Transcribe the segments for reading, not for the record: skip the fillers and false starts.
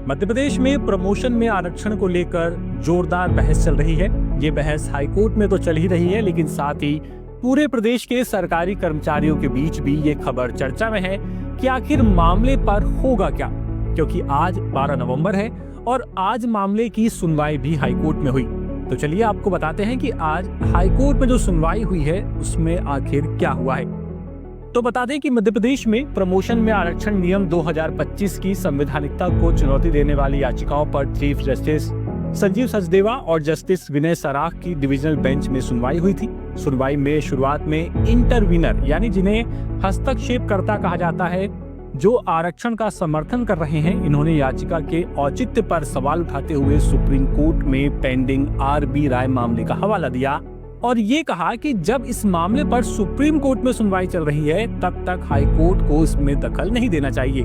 मध्य प्रदेश में प्रमोशन में आरक्षण को लेकर जोरदार बहस चल रही है। ये बहस हाईकोर्ट में तो चल ही रही है, लेकिन साथ ही पूरे प्रदेश के सरकारी कर्मचारियों के बीच भी ये खबर चर्चा में है कि आखिर मामले पर होगा क्या, क्योंकि आज 12 नवंबर है और आज मामले की सुनवाई भी हाईकोर्ट में हुई। तो चलिए आपको बताते हैं कि आज हाईकोर्ट में जो सुनवाई हुई है उसमें आखिर क्या हुआ है। तो बता दें कि मध्य प्रदेश में प्रमोशन में आरक्षण नियम 2025 की संवैधानिकता को चुनौती देने वाली याचिकाओं पर चीफ जस्टिस संजीव सचदेवा और जस्टिस विनय सराफ की डिविजनल बेंच में सुनवाई हुई थी। सुनवाई में शुरुआत में इंटरवीनर यानी जिन्हें हस्तक्षेपकर्ता कहा जाता है, जो आरक्षण का समर्थन कर रहे हैं, इन्होंने याचिका के औचित्य पर सवाल उठाते हुए सुप्रीम कोर्ट में पेंडिंग आरबी राय मामले का हवाला दिया और ये कहा कि जब इस मामले पर सुप्रीम कोर्ट में सुनवाई चल रही है तब तक हाई कोर्ट को इसमें दखल नहीं देना चाहिए।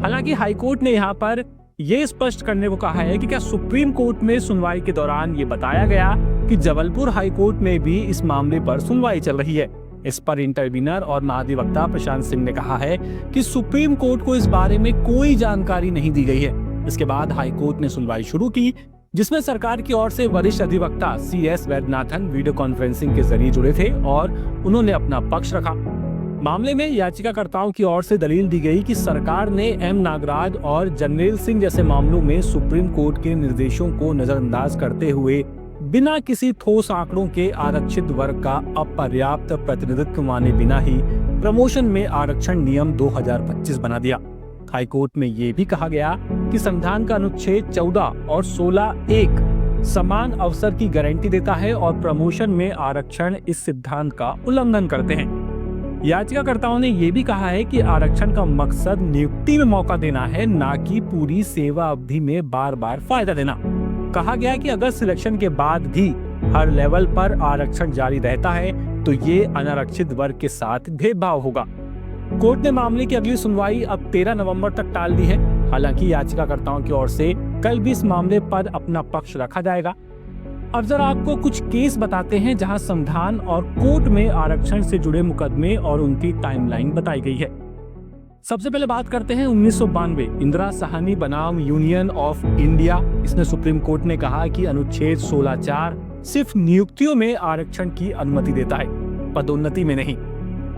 हालांकि हाई कोर्ट ने यहाँ पर यह स्पष्ट करने को कहा है कि क्या सुप्रीम कोर्ट में सुनवाई के दौरान ये बताया गया कि जबलपुर हाई कोर्ट में भी इस मामले पर सुनवाई चल रही है। इस पर इंटरवीनर और महाधिवक्ता प्रशांत सिंह ने कहा है कि सुप्रीम कोर्ट को इस बारे में कोई जानकारी नहीं दी गई है। इसके बाद हाई कोर्ट ने सुनवाई शुरू की, जिसमें सरकार की ओर से वरिष्ठ अधिवक्ता CS वैद्यनाथन वीडियो कॉन्फ्रेंसिंग के जरिए जुड़े थे और उन्होंने अपना पक्ष रखा। मामले में याचिकाकर्ताओं की ओर से दलील दी गई कि सरकार ने M नागराज और जर्नैल सिंह जैसे मामलों में सुप्रीम कोर्ट के निर्देशों को नजरअंदाज करते हुए बिना किसी ठोस आंकड़ों के आरक्षित वर्ग का अपर्याप्त प्रतिनिधित्व माने बिना ही प्रमोशन में आरक्षण नियम 2025 बना दिया। हाईकोर्ट में ये भी कहा गया कि संविधान का अनुच्छेद 14 और 16(1) समान अवसर की गारंटी देता है और प्रमोशन में आरक्षण इस सिद्धांत का उल्लंघन करते हैं। याचिकाकर्ताओं ने यह भी कहा है कि आरक्षण का मकसद नियुक्ति में मौका देना है, ना कि पूरी सेवा अवधि में बार बार फायदा देना। कहा गया कि अगर सिलेक्शन के बाद भी हर लेवल पर आरक्षण जारी रहता है तो ये अनारक्षित वर्ग के साथ भेदभाव होगा। कोर्ट ने मामले की अगली सुनवाई अब 13 नवंबर तक टाल दी है। हालांकि याचिकाकर्ताओं की ओर से कल भी इस मामले पर अपना पक्ष रखा जाएगा। अब जरा आपको कुछ केस बताते हैं जहां संविधान और कोर्ट में आरक्षण से जुड़े मुकदमे और उनकी टाइमलाइन बताई गई है। सबसे पहले बात करते हैं 1992 इंदिरा साहनी बनाम यूनियन ऑफ इंडिया। इसमें सुप्रीम कोर्ट ने कहा कि अनुच्छेद 16(4) सिर्फ नियुक्तियों में आरक्षण की अनुमति देता है, पदोन्नति में नहीं।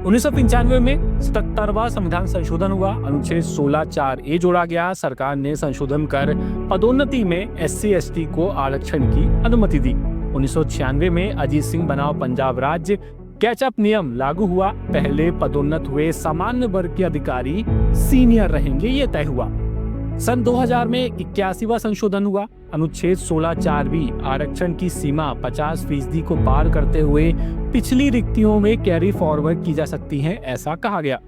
1995 में 77वां संविधान संशोधन हुआ, अनुच्छेद 16(4)(a) जोड़ा गया। सरकार ने संशोधन कर पदोन्नति में SC/ST को आरक्षण की अनुमति दी। 1996 में अजीत सिंह बनाम पंजाब राज्य कैचअप नियम लागू हुआ। पहले पदोन्नत हुए सामान्य वर्ग के अधिकारी सीनियर रहेंगे, ये तय हुआ। सन 2000 में 81वां संशोधन हुआ। अनुच्छेद 16(4)(b) आरक्षण की सीमा 50% को पार करते हुए पिछली रिक्तियों में कैरी फॉरवर्ड की जा सकती है, ऐसा कहा गया।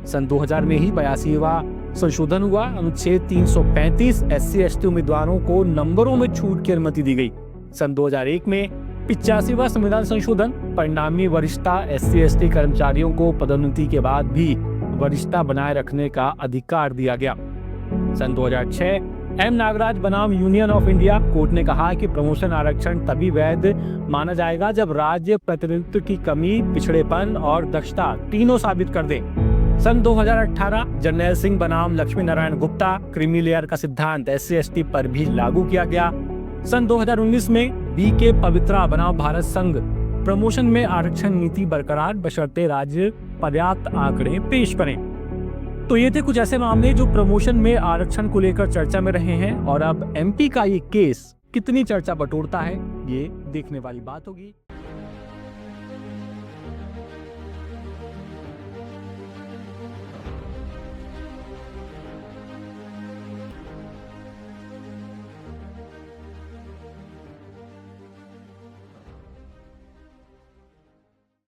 सन 2000 में ही 82वां संशोधन हुआ। अनुच्छेद 335 SC/ST उम्मीदवारों को नंबरों में छूट की अनुमति दी गई। सन 2001 में 85वां संविधान संशोधन परिणामी वरिष्ठता SC/ST कर्मचारियों को पदोन्नति के बाद भी वरिष्ठता बनाए रखने का अधिकार दिया गया। सन 2006 M नागराज बनाम यूनियन ऑफ इंडिया कोर्ट ने कहा कि प्रमोशन आरक्षण तभी वैध माना जाएगा जब राज्य प्रतिनिधित्व की कमी, पिछड़ेपन और दक्षता तीनों साबित कर दे। सन 2018 जर्नैल सिंह बनाम लक्ष्मी नारायण गुप्ता क्रीमी लेयर का सिद्धांत SC/ST पर भी लागू किया गया। सन 2019 में BK पवित्रा बनाम भारत संघ प्रमोशन में आरक्षण नीति बरकरार बशर्ते राज्य पर्याप्त आंकड़े पेश करें। तो ये थे कुछ ऐसे मामले जो प्रमोशन में आरक्षण को लेकर चर्चा में रहे हैं और अब MP का ये केस कितनी चर्चा बटोरता है, ये देखने वाली बात होगी।